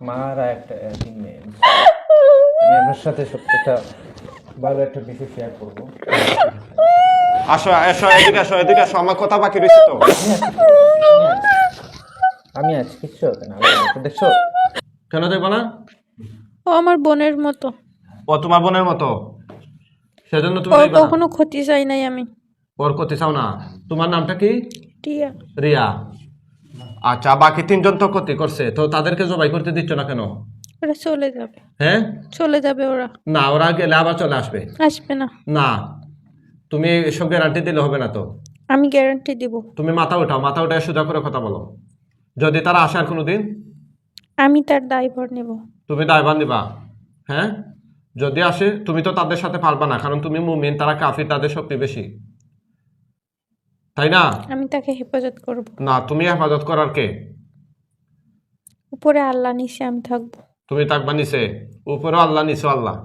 মারা একটা তিন মেয়ে। আমি আপনার সাথে সত্যটা ভালো একটা বিষয় শেয়ার করবো। আসো এসো, এদিকে আসো, এদিকে আসো, আমার কথা বাকি রয়েছে তো। আমি আছি, কিচ্ছু হবে না। দেখছো কেন দেখবো না? ও আমার বোনের মতো, ও তোমার বোনের মতো, সেজন্য তুমি ওর দেখবে না? কখনো ক্ষতি চাই নাই আমি। ওর করতে চাও না? তোমার নামটা কি? টিয়া। রিয়া। আচ্ছা, বাকি তিনজন তো ক্ষতি করছে, তো তাদেরকে জবাই করতে দিচ্ছ না কেন? ওরা চলে যাবে, হ্যাঁ, চলে যাবে ওরা, না ওরা গেলে আবার চলে আসবে। আসবে না। না, তুমি এসব গ্যারান্টি দিলে হবে না তো। আমি গ্যারান্টি দিব। তুমি মাথা উঠাও, মাথা উঠায় সোজা করে কথা বলো। যদি তারা আসে আর কোনোদিন, আমি তার দায়ভার নেব। তুমি দায়ভার নিবা। হ্যাঁ, যদি আসে তুমি তো তাদের সাথে পারবা না, কারণ তুমি মুমিন, তারা কাফির, তাদের শক্তি বেশি, তাই না? আমি তাকে হেফাজত করব। না, তুমি হেফাজত করার কে? উপরে আল্লাহ, নিচে আমি থাকবো। তুমি থাকবা নিচে, উপরেও আল্লাহ, নিচেও আল্লাহ,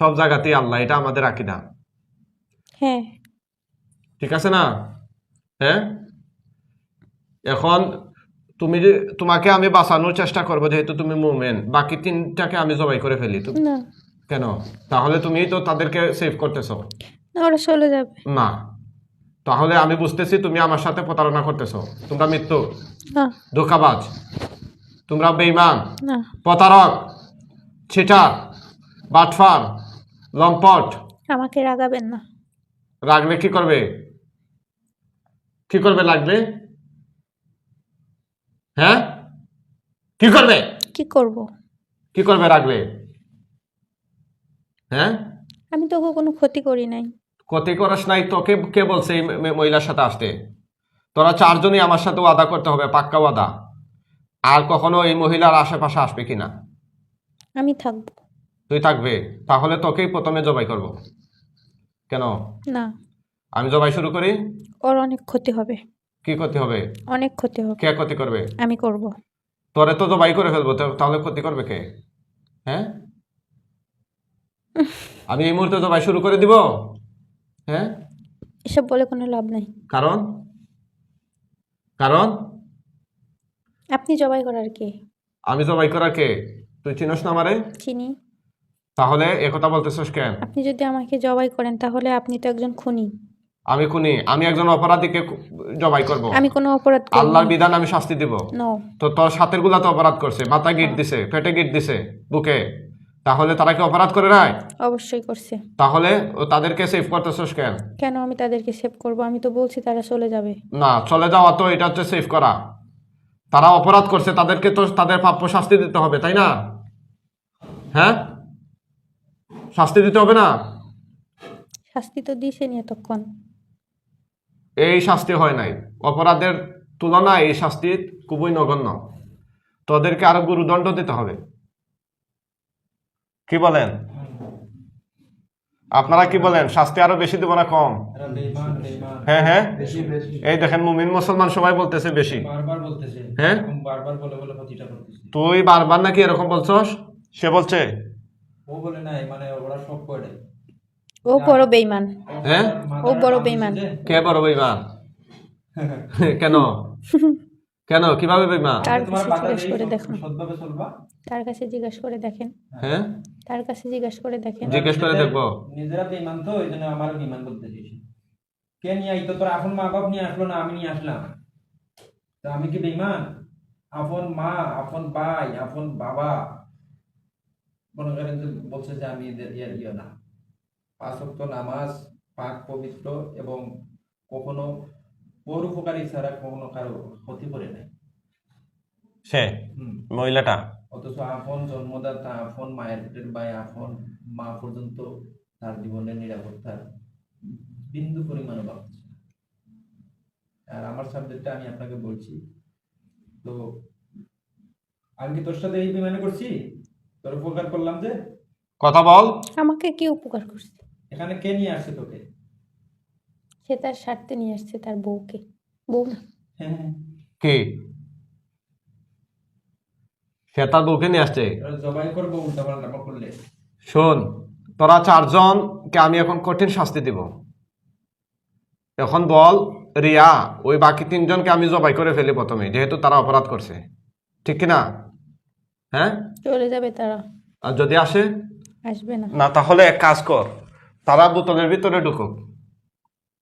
সব জায়গাতেই আল্লাহ, এটা আমাদের আকীদা। হ্যাঁ। ঠিক আছে না? হ্যাঁ, এখন তোমাকে আমি বাঁচানোর চেষ্টা করবো, যেহেতু তুমি মুমিন। বাকি তিনটাকে আমি জবাই করে ফেলি না কেন? তাহলে তুমি তো তাদেরকে সেভ করতেছো না, ওরা চলে যাবে। না। তাহলে আমি বুঝতেছি তুমি আমার সাথে প্রতারণা করতেছো। তোমরা মৃত্যু, না ধোঁকাবাজ, তোমরা বেঈমান, না, প্রতারক, ছিটার, বাটফার, লম্পট। আমাকে রাগাবেন না। রাগলে কি করবে? কি করবে লাগলে? হ্যাঁ, কি করবে? কি করব? কি করবে রাগলে? হ্যাঁ, আমি তো কোনো ক্ষতি করি নাই। ক্ষতি করিস নাই, তোকে কে বলছে এই মহিলার সাথে আসতে? তোরা চারজনই আমার সাথে ওয়াদা করতে হবে, পাক্কা ওয়াদা। আর কখনো এই মহিলার আশেপাশে আসবে কিনা। আমি থাকবো। তুই থাকবে, তাহলে তোকেই প্রথমে জবাই করব। কেন? না, আমি জবাই শুরু করি? ওর অনেক ক্ষতি হবে। কি ক্ষতি হবে? অনেক ক্ষতি হবে। কে ক্ষতি করবে? আমি করব। তোরে তো জবাই করে ফেলবো, তাহলে ক্ষতি করবে কে? হ্যাঁ, আমি এই মুহূর্তে জবাই শুরু করে দিব। হ্যাঁ, এসব বলে কোনো লাভ নাই। কারণ কারণ আপনি জবাই করার কে? আমি জবাই করার কে? তুই চিনস না আমারে? চিনি। তাহলে একথা বলতেছস কেন? আপনি যদি আমাকে জবাই করেন তাহলে আপনি তো একজন খুনি। আমি খুনি? আমি একজন অপরাধীকে জবাই করব? আমি কোনো অপরাধ করিনি। আল্লাহর বিধান আমি শাস্তি দিব। নো। তো তোর সাথের গুলা তো অপরাধ করছে, মাথায় গিট দিছে, পেটে গিট দিছে, বুকে। তাহলে তারা কি অপরাধ করে নাই? অবশ্যই করছে। তাহলে তাদেরকে সেভ করতেছস কেন? কেন আমি তাদেরকে সেভ করব? আমি তো বলছি তারা চলে যাবে। না, চলে যাওয়া তো এটা হচ্ছে সেভ করা। তারা অপরাধ করছে, তাদেরকে তো তাদের প্রাপ্য শাস্তি দিতে হবে, তাই না? হ্যাঁ, শাস্তি দিতে হবে না? শাস্তি তো দিছেনি এতক্ষণ। এই শাস্তি হয় নাই, অপরাধের তুলনায় এই শাস্তি খুবই নগণ্য। তোদেরকে আরো গুরুদণ্ড দিতে হবে। কি বলেন আপনারা? কি বলেন, শাস্তি আরো বেশি দিব না কম? হ্যাঁ হ্যাঁ, এই দেখেন মুমিন মুসলমান সবাই বলতেছে বেশি। হ্যাঁ, তুই বারবার নাকি এরকম বলছস? সে বলছে ও বড় বেঈমান। হ্যাঁ, ও বড় বেঈমান। কে বড় বেঈমান? কেন? কেন, কিভাবে বেঈমান? তার কাছে জিজ্ঞেস করে দেখুন। তার কাছে জিজ্ঞেস করে দেখেন। হ্যাঁ, তার কাছে জিজ্ঞেস করে দেখেন। জিজ্ঞেস করে দেখবো। নিজেরা বেঈমান, তো এই জন্য আমার বেঈমান বলতে চাইছি। কে নিয়ে আইতো? তোর আপন মা বাপ নিয়ে আসলো না, আমি নিয়ে আসলাম। তো আমি কি বেঈমান? আপন মা, আপন ভাই, আপন বাবা মনে করেন যে বলছে যে আমি এদের ইয়ে না। 5 ওয়াক্ত নামাজ, পাক পবিত্র, এবং কখনো পরোপকারী ছাড়া কখনো কারো ক্ষতি করে নাই। সে মহিলাটা অথচ আপন জন্মদাতা, আপন মায়ের পেটের ভাই, আপন মা পর্যন্ত তার জীবনের নিরাপত্তার বিন্দু পরিমাণ অভাব আছে। আর আমার সাবজেক্টটা আমি আপনাকে বলছি, তো আমি কি তোর সাথে এই বিমানে করছি? তোর উপকার করলাম যে? কথা বল। আমাকে কি উপকার করছে? এখানে কে নিয়ে আসছে তোকে? সে তার স্বার্থে নিয়ে আসছে তার বউকে। বউ না। হ্যাঁ, কি সে তার বউকে নিয়ে আসছে? জবাই করবো উল্টাপাল্টা করলে। শোন, তোরা চারজনকে আমি এখন কঠিন শাস্তি দিব। এখন বল রিয়া, ওই বাকি তিনজনকে আমি জবাই করে ফেলি প্রথমে, যেহেতু তারা অপরাধ করছে। ঠিক কিনা? হ্যাঁ, চলে যাবে তারা, আর যদি আসে আসবে না। না, তাহলে এক কাজ কর, তারা বোতলের ভিতরে ঢুকুক,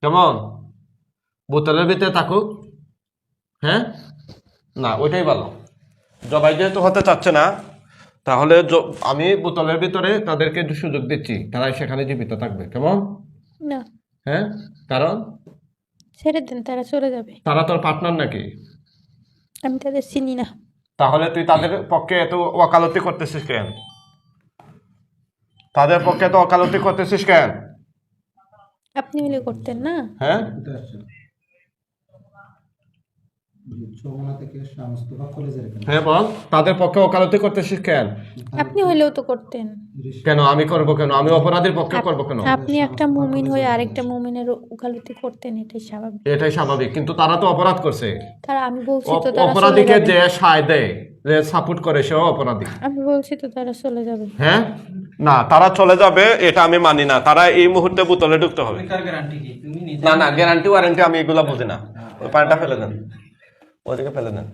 কেমন? বোতলের ভিতরে থাকুক। হ্যাঁ, না ওইটাই ভালো। জবাই যেহেতু হতে চাচ্ছে না, তাহলে আমি বোতলের ভিতরে তাদেরকে একটু সুযোগ দিচ্ছি, তারা সেখানে জীবিত থাকবে, কেমন? না, হ্যাঁ, কারণ ছেড়ে দেন, তারা চলে যাবে। তারা তোর পার্টনার নাকি? আমি তাদের চিনি না। তাহলে তুই তাদের পক্ষে এত ওকালতি করতেছিস কেন? তাদের পক্ষে তো ওকালতি করতেছিস কেন? আপনি হলে করতেন না? হ্যাঁ, হ্যাঁ বল, তাদের পক্ষে ওকালতি করতেছিস কেন? আপনি হইলেও তো করতেন। কেন আমি করব কেন? আমি অপরাধীর পক্ষে করব কেন? আপনি একটা মুমিন হয়ে আরেকটা মুমিনের ওকালতি করতেন, এটাই স্বাভাবিক। এটাই স্বাভাবিক, কিন্তু তারা তো অপরাধ করছে। তারা, আমি বলছি তো তারা চলে অপরাধীকে যাবে। যে সায় দেয়, যে সাপোর্ট করে, সেও অপরাধী। আমি বলছি তো তারা চলে যাবে। হ্যাঁ, না তারা চলে যাবে এটা আমি মানি না। তারা এই মুহূর্তে বোতলে ঢুকতে হবে। কার গ্যারান্টি কি? তুমি নিজে না না, গ্যারান্টি ওয়ারেন্টি আমি এগুলা বুঝি না। ওই পানিটা ফেলে দেন, ওদিকে ফেলে দেন।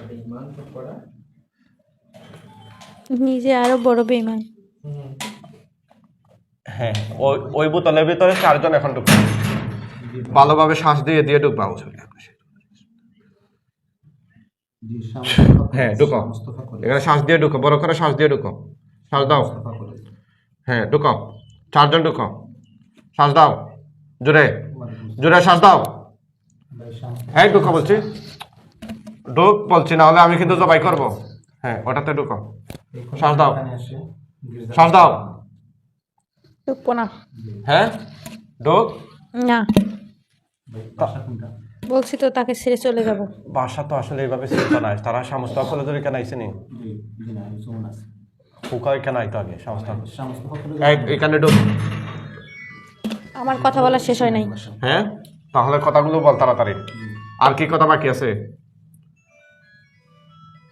বেঈমান তো করা। নিজে আরো বড় বেঈমান। হ্যাঁ, ওই বোতলের ভিতরে 4 জন এখন ঢুকবে। ভালোভাবে শ্বাস দিয়ে দিয়ে ঢুকবা। হ্যাঁ, ঢুকো, এখানে শ্বাস দিয়ে ঢুকো, বড় করে শ্বাস দিয়ে ঢুকো। শ্বাস দাও। হ্যাঁ, ঢুকো, 4 জন ঢুকো। শ্বাস দাও, জোরে জোরে শ্বাস দাও। হ্যাঁ, ঢুকো বলছি, ঢুক বলছি, না হলে আমি কিন্তু জবাই করবো। হ্যাঁ, ওটাতে ঢুকো, শ্বাস দাও, শ্বাস দাও। ঢুকবো না। হ্যাঁ, ঢুক। না, বলছি তো তাকে ছেড়ে চলে যাব। বাসা তো আসলে এইভাবে চিন্তা নাই। তারা সমস্ত ফলে ধরে কেন আইসে নি? ফুকায় কেন আইতো আগে সমস্ত? এখানে ঢুক। আমার কথা বলা শেষ হয় নাই। হ্যাঁ, তাহলে কথাগুলো বল তাড়াতাড়ি। আর কি কথা বাকি আছে?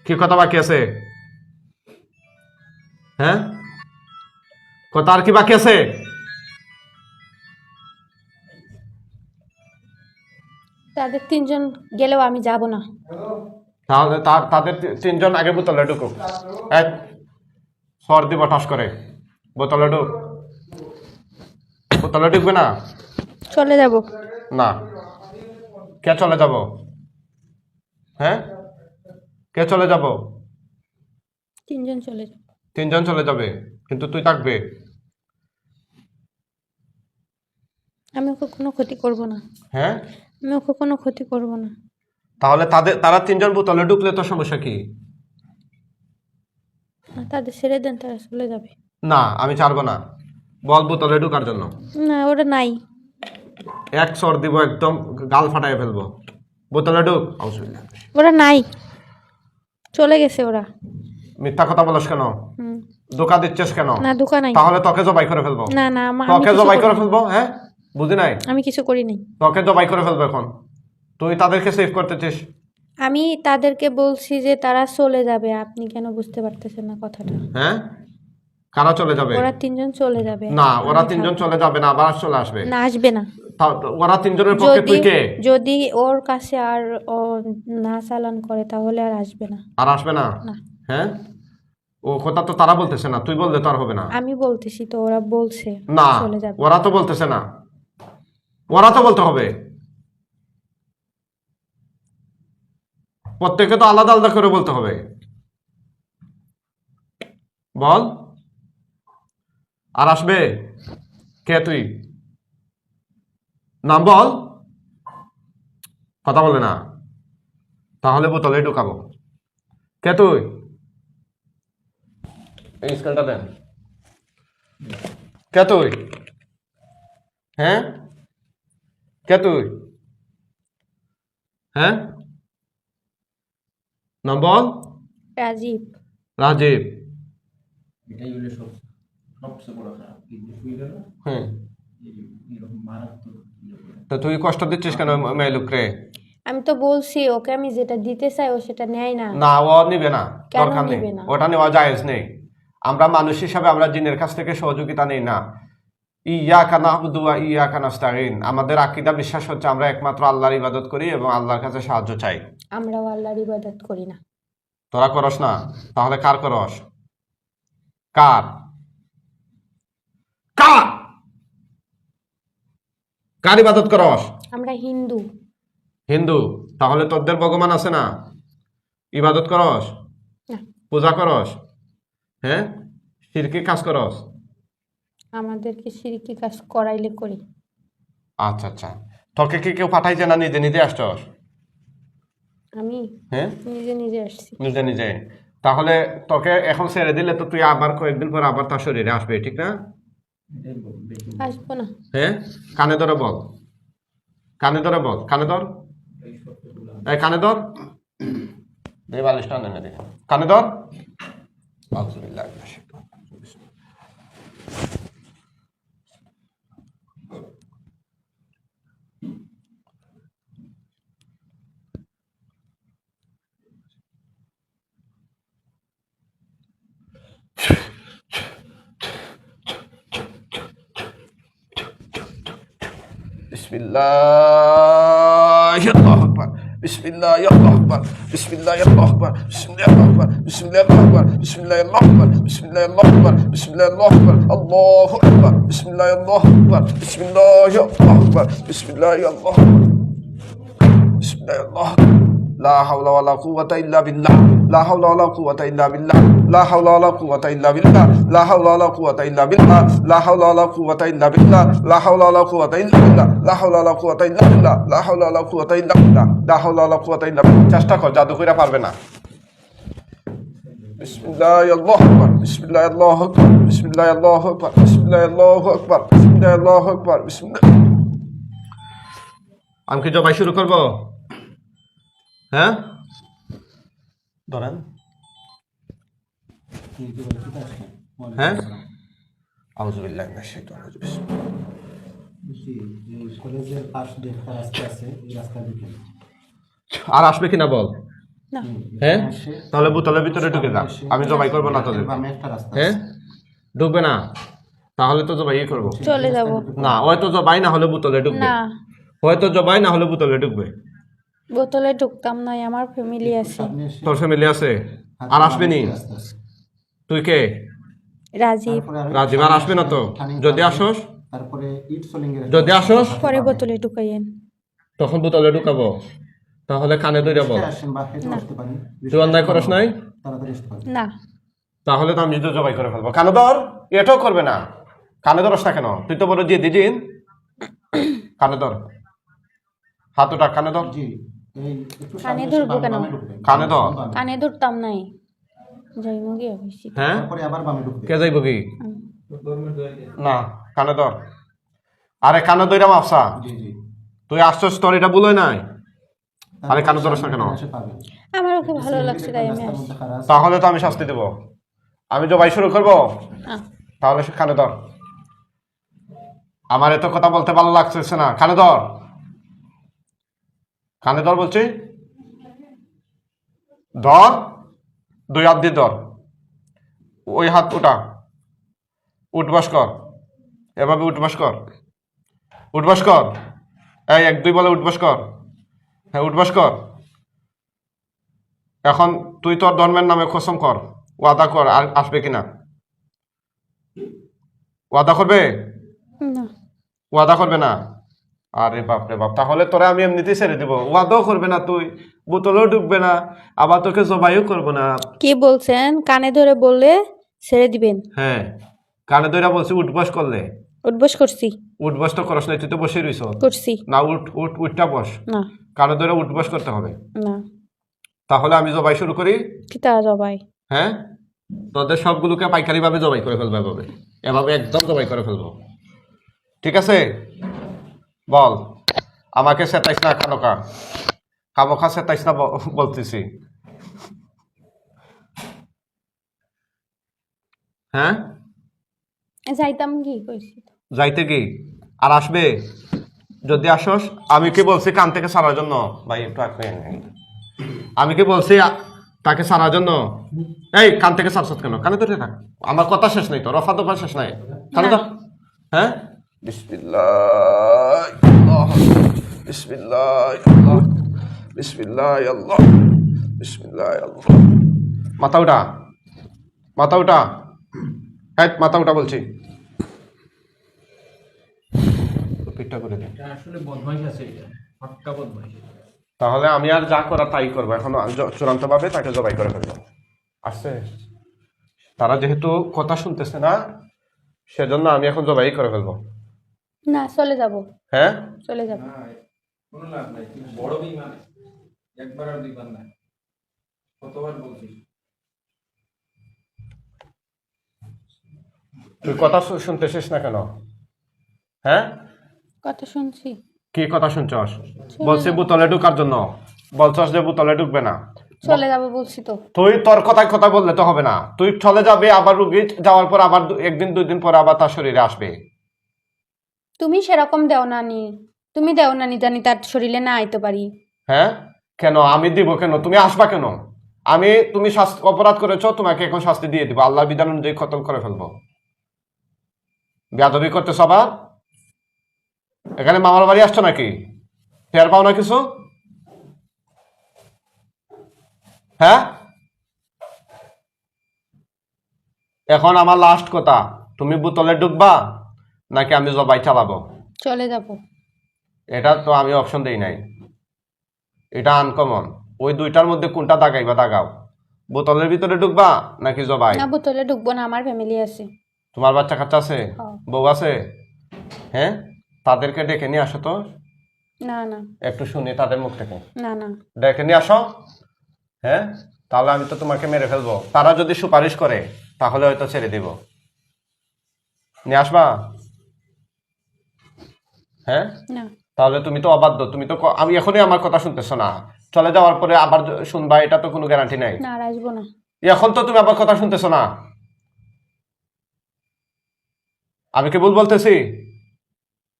কি কথা বাকি আছে? হ্যাঁ, কথা আর কি বাকি আছে? তাদের 3 জন গেলেও আমি যাব না। তাহলে তাদের 3 জন আগে বোতলে ঢুকো। এক সর্দি বটাস করে, বোতলে ঢুক। বোতলে ঢুকবে না? চলে যাব না, কে চলে যাব? হ্যাঁ, কে চলে যাব? 3 জন চলে যাব। 3 জন চলে যাবে, কিন্তু তুই থাকবে। আমি ওকে কোনো ক্ষতি করব না। হ্যাঁ, আমি ওকে কোনো ক্ষতি করব না। তাহলে তারা 3 জন বোতলে ঢুকলে তো সমস্যা কি? না, তাদের ছেড়ে দেন, তারা চলে যাবে। না, আমি ছাড়বো না। বল বোতলে ঢুকার জন্য। না, ওরা নাই। এক সর দিব, একদম গাল ফাটাই ফেলবো। বোতলে ঢুক। ওরা নাই, চলে গেছে ওরা। মিথ্যা কথা বলছ কেন? ধোকা দিচ্ছিস কেন? না, ধোকা নাই। তাহলে তোকে জবাই করে ফেলবো। না না, তোকে জবাই করে ফেলবো। হ্যাঁ, বুঝি নাই? আমি কিছু করি নাই। তোকে জবাই করে ফেলবো এখন। তুই তাদেরকে সেভ করতেছিস। আমি তাদেরকে বলছি যে তারা চলে যাবে, আপনি কেন বুঝতে পারতেছেন না কথাটা? হ্যাঁ, কারা চলে যাবে? ওরা 3 জন চলে যাবে। না, ওরা 3 জন চলে যাবে না, আবার চলে আসবে। না, আসবে না। ওরা 3 জনের পক্ষে তুই কে? যদি ওর কাছে আর ও না চালান করে তাহলে আর আসবে না। আর আসবে না? না। হ্যাঁ, ও কথা তো তারা বলতেছে না, তুই বললে তো আর হবে না। আমি বলতেছি তো, ওরা বলছে না, চলে যাবে। ওরা তো বলতেছে না, ওরা তো বলতে হবে। প্রত্যেকে তো আলাদা আলাদা করে বলতে হবে। বল, আর আসবে কে? তুই নাম বল। কথা বলে না, তাহলে বোতলে ঢুকাবো। কে তুই? এই স্কেলটা দেন। কে তুই? হ্যাঁ, কে তুই? হ্যাঁ, নাম বল। রাজীব। রাজীব। এটাই হলো সবচেয়ে বড় খারাপ। এই যে শুয়ে গেল, হ্যাঁ, এরকম মারাত্মক। তো তুই কষ্ট দিচ্ছিস কেন মেয়ে লোকরে? আমি তো বলছি ওকে, আমি যেটা দিতে চাই ও সেটা নেয় না। না, ও নিবে না, কেন দরকার নেই, নিবে না? ওটা নেওয়া জায়েজ নেই। আমরা মানুষ হিসাবে আমরা জিনের কাছ থেকে সহযোগিতা নেই না। ইয়াকা না'বুদু ওয়া ইয়াকা নাস্তাঈন, আমাদের আকীদা বিশ্বাস হচ্ছে আমরা একমাত্র আল্লাহর ইবাদত করি এবং আল্লাহর কাছে সাহায্য চাই। আমরাও আল্লাহর ইবাদত করি না। তোরা করস না? তাহলে কার করস? কার কার কার ইবাদত করস? আমরা হিন্দু। হিন্দু। তাহলে তোদের ভগবান আছে না? ইবাদত করস? না, পূজা করস? হ্যাঁ, শিরকি কাজ করস? আমাদেরকে শিরকি কাজ করাইলে করি। আচ্ছা আচ্ছা, তোকে কি কেউ পাঠাইছে না নিজে নিজে আসছস? আমি হ্যাঁ, নিজে নিজে আসছি। নিজে নিজে। তাহলে তোকে এখন ছেড়ে দিলে তো তুই আবার কয়েকদিন পর আবার তার শরীরে আসবে, ঠিক না? আসবো না। হ্যাঁ, কানে ধরে বল, কানে ধরে বল, কানে ধর, এই কানে ধর, এই বালিশটা আনে না দে, কানে ধর। আউযুবিল্লাহি মিনাশ শাইতানির রাজিম। Bismillahirrahmanirrahim. Bismillahirrahmanirrahim. Bismillahirrahmanirrahim. Bismillahirrahmanirrahim. Bismillahirrahmanirrahim. Bismillahirrahmanirrahim. Bismillahirrahmanirrahim. Allahu Akbar. Bismillahirrahmanirrahim. Bismillahirrahmanirrahim. Bismillahirrahmanirrahim. Bismillahirrahmanirrahim. La hawla wa la quwwata illa billah. La hawla wa la quwwata illa billah. La hawla wa la quwwata illa billah. La hawla wa la quwwata illa billah. La hawla wa la quwwata illa billah. La hawla wa la quwwata illa billah. La hawla wa la quwwata illa billah. La hawla wa la quwwata illa billah. La hawla wa la quwwata illa billah। চেষ্টা কর, জাদু কইরা পারবে না। Bismillahirrahmanirrahim. Bismillahirrahmanirrahim. Bismillahirrahmanirrahim. Bismillahirrahmanirrahim. Bismillahirrahmanirrahim. Bismillah। আমি কি জবাই শুরু করব? হ্যাঁ, ধরেন। হ্যাঁ, আউযুবিল্লাহি মিনাশ শাইতানির রাজিম। কলেজের পাশ দিয়ে একটা রাস্তা আছে, এই রাস্তা দিকে আর আসবে কিনা বল? না, হ্যাঁ, তাহলে বোতলের ভিতরে ঢুকে যা, আমি জবাই করবো না তোদের। বামে একটা রাস্তা হ্যাঁ, ঢুকবে না? তাহলে তো জবাই করবো চলে যাব। না, হয়তো জবাই না হলে বোতলে ঢুকবে, না, হয়তো জবাই না হলে বোতলে ঢুকবে। বোতলে ঢুকতাম না, আমার ফ্যামিলি আছে। আপনি এসে তোর ফ্যামিলি আছে? আর আসবে নি? রাস্তা আছে। তুই কে? রাজীব। তারপরে আরো রাজীব আর আসবে না তো? যদি আসোস, তারপরে ইট সোলিংয়ের যদি আসোস পরে বোতলে ঢুকাইয়েন। তখন বোতলে ঢুকাবো। তাহলে কানে ধরে বল, আসেন বা হেঁটে আসতে পারেন। তুই অন্যায় করিস নাই? তাড়াতাড়ি আসতে পারেন। না, তাহলে তো আমি নিজে জবাই করে ফেলবো। কানে ধর, এটাও করবে না। কানে ধরস না কেন? তুই তো বড় দিয়ে দিজিন। কানে ধর, হাত ওটা কানে ধর, জি, এই একটু কানে সামনে ধরবো এসে কেন? বামে ঢুকবেন। কানে ধর। বামে। কানে ধরতাম নাই। যাই মুগি অবশ্যই। হ্যাঁ, তারপরে আবার বামে ঢুকবেন। কে যাইব কি? না, কানে ধর। আরে কানে ধইরা মাপসা, জি জি। তুই আসছস, তোর এটা ভুল হয় নাই? আরে কানে ধরস না কেন? এসে পাবেন। আমার ওকে ভালো লাগছে তাই আমি রাস্তার আসছি। মধ্যে খাড়া আছে। তাহলে তো আমি শাস্তি দেব। আমি জবাই শুরু করবো, না, তাহলে সে কানে ধর। আমার এত কথা বলতে ভালো লাগতেছে না, কানে ধর, কানে ধর বলছি। ধর, দুই হাত দিয়ে ধর, ওই হাত উঠা, উঠবাস কর, এভাবে উঠবাস কর, উঠবাস কর। এই এক দুই বলে উঠবাস কর। হ্যাঁ, উঠবাস কর। এখন তুই তোর ধর্মের নামে কসম কর, ওয়াদা কর, আর আসবে কিনা? ওয়াদা করবে? না, ওয়াদা করবে না? আরে বাপ রে বাপ, তাহলে তোরা আমি এমনিতেই ছেড়ে দিব। ওয়াদাও করবে না তুই, বোতলেও ঢুকবে না, আবার তোকে জবাইও করবো না। কি বলছেন? কানে ধরে বললে ছেড়ে দিবেন? হ্যাঁ, কানে দইরা বলছি উঠবাস করলে। উঠবস করছি। উঠবাস তো করস নাই, তুই তো বসে রইছ করছি না। উঠ উঠ, উঠটা বস। না। কানে দইরা উঠবাস করতে হবে। না, তাহলে আমি জবাই শুরু করি। কি তা জবাই? হ্যাঁ, তোদের সবগুলোকে পাইকারি ভাবে জবাই করে ফেলবো, এভাবে এভাবে একদম জবাই করে ফেলবো। ঠিক আছে, বল। আমাকে সেতাইস না, খানোকা খামোখা সেতাইস না বলতেছি। হ্যাঁ, যাইতাম কি কইছি তো। যাইতে কি আর আসবে? যদি আসস, আমি কি বলছি কান থেকে সারার জন্য? ভাই একটু আমি কি বলছি তাকে সারার জন্য? এই কান থেকে সারছত কেন? কানে ধরে থাক, আমার কথা শেষ নাই তো, রফা দফা শেষ নাই। কানে ধর। হ্যাঁ, বিসমিল্লাহ আল্লাহ, বিসমিল্লাহ আল্লাহ, বিসমিল্লাহ আল্লাহ, বিসমিল্লাহ আল্লাহ। মাথা উঠা, মাথা উঠা, হ্যাঁ মাথা উঠা বলছি। পিঠটা করে দে। এটা আসলে বদমাইশ আছে, এটা পাক্কা বদমাইশ। তাহলে আমি আর যা করা তাই করবো, এখন চূড়ান্ত ভাবে তাকে জবাই করে ফেলবো। আসছে, তারা যেহেতু কথা শুনতেছে না, সেজন্য আমি এখন জবাই করে ফেলবো। না, চলে যাব, হ্যাঁ, চলে যাব। না, কোনো লাভ নাই, তুই বড় বেঈমান। একবার আর দুইবার না, কতবার বলছিস? তুই কথা শুনতেছিস না কেন? হ্যাঁ, কথা শুনছি। কি কথা শুনছস? বলছি বোতলে ঢুকার জন্য, বলছস যে বোতলে ঢুকবে না। চলে যাব বলছি তো। তুই তোর কথায় কথা বললে তো হবে না, তুই চলে যাবে, আবার রুগী যাওয়ার পর আবার একদিন দুই দিন পর আবার তার শরীরে আসবে। তুমি সেরকম দেও না নি, তুমি দেও না নি জানি তার শরীরে না আইতে পারি। হ্যাঁ, কেন আমি দিব কেন? তুমি আসবা কেন? তুমি অপরাধ করেছো, তোমাকে এখন শাস্তি দিয়ে দিব, আল্লাহর বিধান অনুযায়ী কতল করে ফেলবো। বেয়াদবি করতে সবার এখানে মামার বাড়ি আসছো নাকি? টের পাও না কিছু? হ্যাঁ, এখন আমার লাস্ট কথা, তুমি বোতলে ঢুকবা নাকি আমি জবাই চালাবো? চলে যাব। এটা তো আমি অপশন দেই নাই, এটা আনকমন। ওই দুইটার মধ্যে কোনটা দাগাইবা দাগাও। বোতলের ভিতরে ঢুকবা নাকি জবাই? না, বোতলে ঢুকবো না, আমার ফ্যামিলি আছে। তোমার বাচ্চা কাচ্চা আছে, হ্যাঁ। বউ আছে? হ্যাঁ, তাদেরকে ডেকে নিয়ে আসো তো, না না একটু শুনি তাদের মুখ থেকে। না না, ডেকে নিয়ে আসো। হ্যাঁ, তাহলে আমি তো তোমাকে মেরে ফেলবো। তারা যদি সুপারিশ করে তাহলে হয়তো ছেড়ে দিব। নিয়ে আসবা? হ্যাঁ, না তাহলে তুমি তো অবাধ্য, তুমি তো আমি এখনই আমার কথা শুনতেছো না, চলে যাওয়ার পরে আবার শুনবা, এটা তো কোনো গ্যারান্টি নাই। না, আর আসবো না। এখন তো তুমি আবার কথা শুনতেছো না, আমি কি ভুল বলতেছি?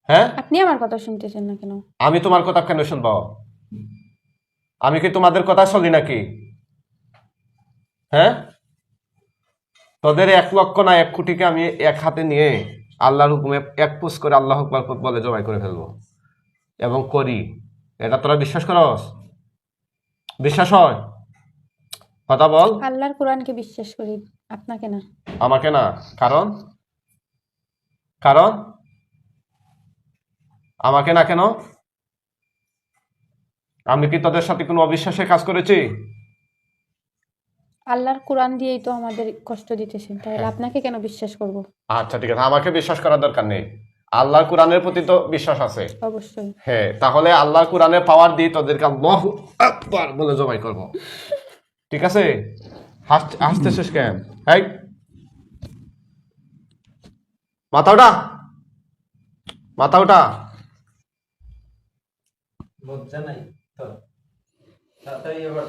হ্যাঁ, আপনি আমার কথা শুনতেছেন না কেন? আমি তোমার কথা কেন শুনবো? আমি কি তোমাদের কথা চলি নাকি? হ্যাঁ, তোদের 1,00,000 না 1,00,000,000কে আমি এক হাতে নিয়ে আল্লাহর হুকুমে এক পুশ করে আল্লাহ আকবার বলে জবাই করে ফেলবো, এবং করি। এটা তোরা বিশ্বাস করস? বিশ্বাস হয়? কথা বল। আল্লাহর কোরআনকে বিশ্বাস করি, আপনাকে না। আমাকে না? কারণ? কারণ আমাকে না কেন? আমি কি তোদের সাথে কোনো অবিশ্বাসের কাজ করেছি? আল্লাহর কোরআন দিয়েই তো আমাদের কষ্ট দিতেছেন, তাহলে আপনাকে কেন বিশ্বাস করব? আচ্ছা ঠিক আছে, আমাকে বিশ্বাস করার দরকার নেই, আল্লাহর কোরআনের প্রতি তো বিশ্বাস আছে। অবশ্যই। হ্যাঁ, তাহলে আল্লাহর কোরআনের পাওয়ার দিয়ে তোদেরকে আল্লাহু আকবার বলে জবাই করব। ঠিক আছে? হাসতেছিস কেন? এই মাথা ওঠা, মাথা ওঠা। লজ্জা নাই তো? তাড়াতাড়ি এবার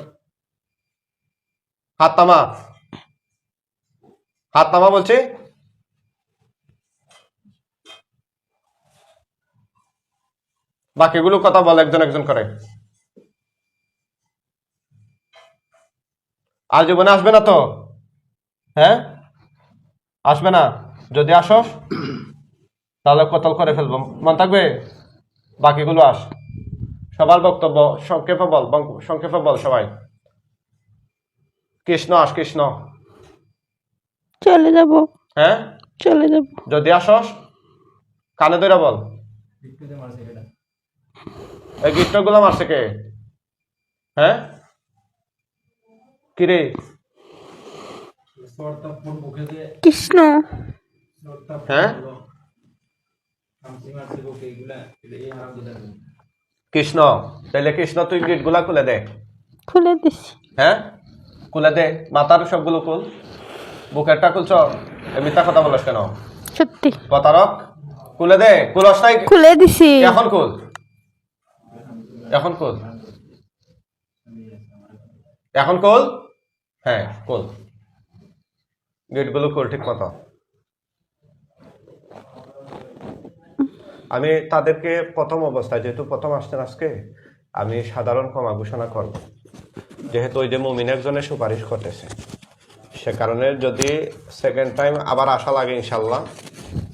হাত নামা, হাত নামা বলছি। বাকিগুলো কথা বল একজন একজন করে। আর জীবনে আসবে না তো? হ্যাঁ, আসবে না? যদি আসস তাহলে কতল করে ফেলবো, মন থাকবে? বাকিগুলো আস, সবার বক্তব্য সংক্ষেপে বল, সংক্ষেপে বল সবাই। কৃষ্ণ আস, কৃষ্ণ। চলে যাব, হ্যাঁ, চলে যাব। যদি আসস কানে ধরে বল। একটুতে মারছে এটা। এই গিট্টগুলো মারছে কে? হ্যাঁ, কিরে? সরটা ফোন মুখে দিয়ে কৃষ্ণ। সরটা হ্যাঁ? খামসি মারছে বুকে, এইগুলা এই হারামজাদা। কৃষ্ণ? তাহলে কৃষ্ণ তুই গিটগুলা খুলে দে। খুলে দিছি। হ্যাঁ, খুলে দে, মাথার সবগুলো খুল, বুকেরটা খুলছ। মিথ্যা কথা বলছ কেন? সত্যি প্রতারক, খুলে দে। খুলস নাই? খুলে দিছি। এখন খুল, এখন খুল, এখন খুল। হ্যাঁ খুল, গেটগুলো খুল ঠিক মতো। আমি তাদেরকে প্রথম অবস্থায়, যেহেতু প্রথম আসছেন আজকে, আমি সাধারণ ক্ষমা ঘোষণা করব, যেহেতু ওই যে মুমিন একজনের সুপারিশ করতেছে, সে কারণে যদি সেকেন্ড টাইম আবার আসা লাগে ইনশাল্লাহ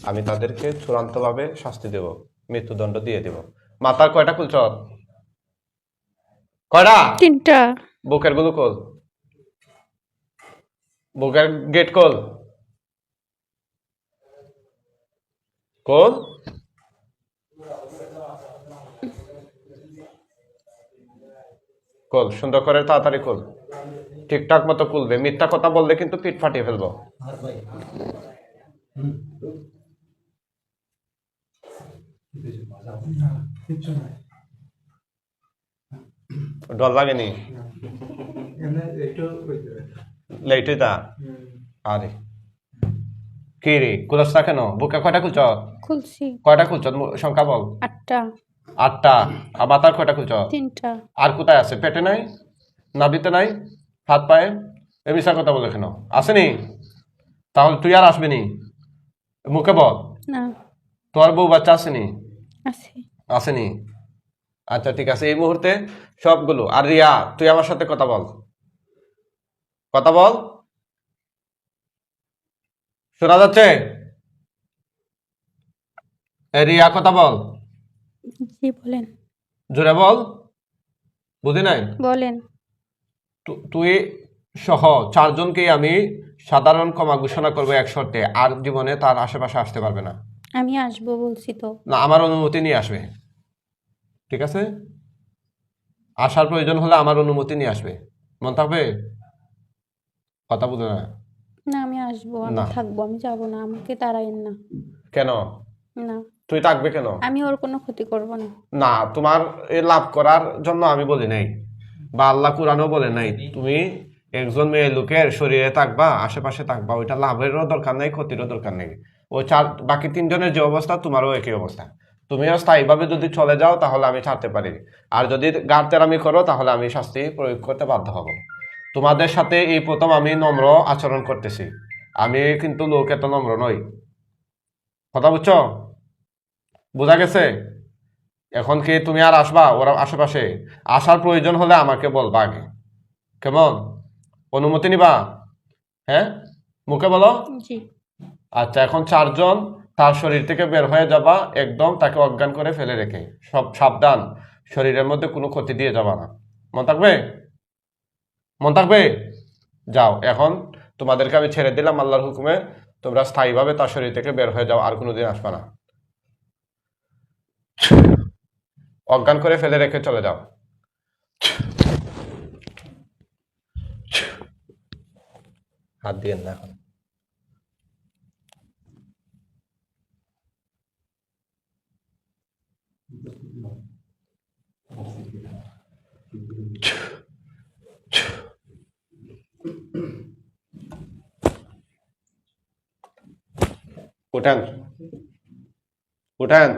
আমি তাদেরকে চূড়ান্তভাবে শাস্তি দেব, মৃত্যুদণ্ড দিয়ে দেব। মাথার কয়টা খুলছ? কয়টা? 3টা। বুকের গুলো খোল, বুকের গেট খোল, খোল। খোল, সুন্দর করে তাড়াতাড়ি খোল, ঠিকঠাক মতো খুলবে। মিথ্যা কথা বললে কিন্তু পিঠ ফাটিয়ে ফেলবো। ডর লাগেনি? লেটে দা। আরে কি রে খুলছ না কেন? বুকে কয়টা খুলছ? খুলছি। কয়টা খুলছ সংখ্যা বল। 8টা। 8টা। আর মাথার কয়টা খুলছ? 3টা। আর কোথায় আছে? পেটে নাই, নাভিতে নাই, হাত পায়ে? এ মিশা কথা বলে কেন? আসেনি? তাহলে তুই আর আসবি নি? মুখে বল। না। তোর বউ বাচ্চা আসেনি? আছে। আসেনি? আচ্ছা ঠিক আছে, এই মুহূর্তে সবগুলো। আর রিয়া, তুই আমার সাথে কথা বল, কথা বল, শোনা যাচ্ছে? এ রিয়া কথা বল, জি বলেন। জোরে বল, বুঝি নাই? বলেন। তুই সহ 4 জনকেই আমি সাধারণ ক্ষমা ঘোষণা করবো এক শর্তে, আর জীবনে তার আশেপাশে আসতে পারবে না। আমি আসবো বলছি তো। না, আমার অনুমতি নিয়ে আসবে, ঠিক আছে? আসার প্রয়োজন হলে আমার অনুমতি নিয়ে আসবে, মন থাকবে? কথা বুঝো না? না আমি আসবো, আমি না। থাকবো, আমি যাব না, আমাকে তাড়াইন না। কেন? না তুই থাকবে কেন? আমি ওর কোনো ক্ষতি করব না। না, তোমার এই লাভ করার জন্য আমি বলি নাই, বা আল্লাহ কুরআনও বলে নাই তুমি একজন মেয়ে লোকের শরীরে থাকবা, আশেপাশে থাকবা, ওইটা লাভেরও দরকার নেই, ক্ষতিরও দরকার নেই। ওই বাকি 3 জনের যে অবস্থা, তোমারও একই অবস্থা। তুমিও স্থায়ীভাবে যদি চলে যাও তাহলে আমি ছাড়তে পারি, আর যদি গাড়তেরামি করো তাহলে আমি শাস্তি প্রয়োগ করতে বাধ্য হব। তোমাদের সাথে এই প্রথম আমি নম্র আচরণ করতেছি, আমি কিন্তু লোক এত নম্র নই, কথা বুঝছো? বোঝা গেছে? এখন কি তুমি আর আসবা ওরা আশেপাশে? আসার প্রয়োজন হলে আমাকে বলবা আগে, কেমন? অনুমতি নিবা? হ্যাঁ, মুখে বলো। জি। আচ্ছা, এখন 4 জন তার শরীর থেকে বের হয়ে যাবা, একদম তাকে অজ্ঞান করে ফেলে রেখে। সব সাবধান, শরীরের মধ্যে কোনো ক্ষতি দিয়ে যাবা না, মন থাকবে? মন থাকবে? যাও, এখন তোমাদেরকে আমি ছেড়ে দিলাম আল্লাহর হুকুমে, তোমরা স্থায়ীভাবে তার শরীর থেকে বের হয়ে যাও, আর কোনোদিন আসবা না। অজ্ঞান করে ফেলে রেখে চলে যাও। হাত দিয়েন না এখন। উঠেন, উঠেন।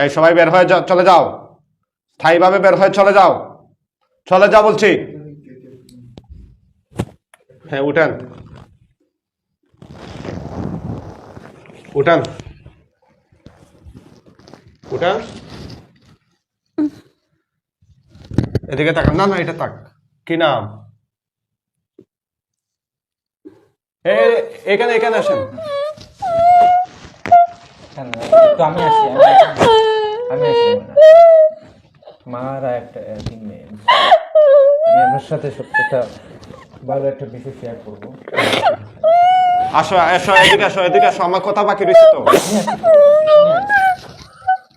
এই সবাই বের হয়ে চলে যাও, স্থায়ীভাবে বের হয়ে চলে যাও, চলে যাও বলছি। হ্যাঁ উঠেন, উঠেন, উঠেন। এদিকে তাকান, না না এটা তাক। কি নাম? এখানে এখানে আসেন। তো আমি আসি, আমি আসি। মারা একটা একদিন মেয়ে, আমি আপনার সাথে সত্যটা ভালো একটা বিষয় শেয়ার করবো। আসো এসো, এদিকে আসো, এদিকে আসো, আমার কথা বাকি রয়েছে তো।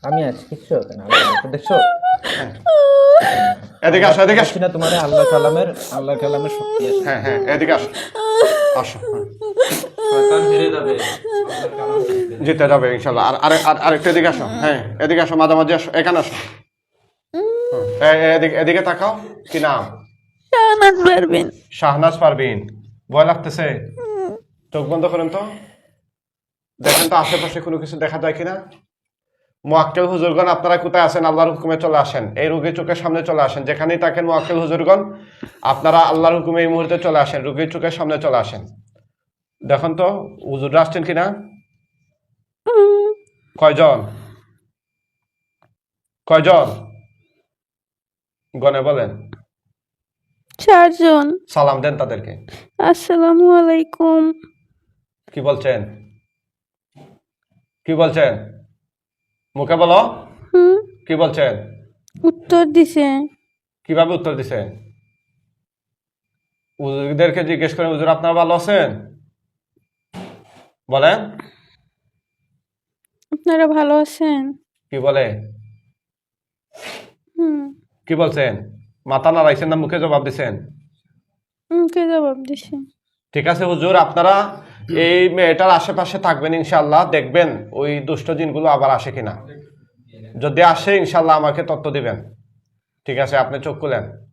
আমি আছি, কিচ্ছু হবে না। দেখছো, এদিকে আসো, এদিকে আসো। না তোমার আল্লাহ কালামের শক্তি আছে। হ্যাঁ হ্যাঁ, এদিকে আসো, আসো। শয়তান হেরে যাবে। জিতে যাবে ইনশাল্লাহ। আরেকটু এদিকে আসো। হ্যাঁ এদিকে আসো, মাঝামাঝি আসো, এখানে আসো। এদিকে তাকাও। কি নাম? শাহনাজ পারবেন। শাহনাজ পারবিন। ভয় লাগতেছে? চোখ বন্ধ করেন তো, দেখেন তো আশেপাশে কোনো কিছু দেখা যায় কিনা। মুআক্কেল হুজুরগণ আপনারা কোথায় আছেন? আল্লাহর হুকুমে চলে আসেন, এই রোগীর চোখের সামনে চলে আসেন। যেখানেই থাকেন মুআক্কেল হুজুরগণ, আপনারা আল্লাহর হুকুমে এই মুহূর্তে চলে আসেন, রোগীর চোখের সামনে চলে আসেন। দেখুন তো হুজুররা আসছেন কিনা। কয়জন? কয়জন গনে বলেন? 4 জন। সালাম দেন তাদেরকে। আসসালামু আলাইকুম। কি বলছেন? কি বলছেন? মুখে বলো। হুম, কি বলছেন? উত্তর দিছে। কিভাবে উত্তর দিছেন? হুজুরদেরকে জিজ্ঞেস করেন, হুজুর আপনারা ভালো আছেন? বলেন। আপনারা ভালো আছেন? কি বলে? হুম, কি বলছেন? মাথা নাড়াইছেন না মুখে জবাব দিছেন? কে জবাব দিছে? ঠিক আছে হুজুর, আপনারা এই মেয়েটার আশেপাশে থাকবেন ইনশাআল্লাহ, দেখবেন ওই দুষ্ট জিনগুলো আবার আসে কিনা। যদি আসে ইনশাআল্লাহ আমাকে তথ্য দিবেন। ঠিক আছে, আপনি চোখ খুলেন।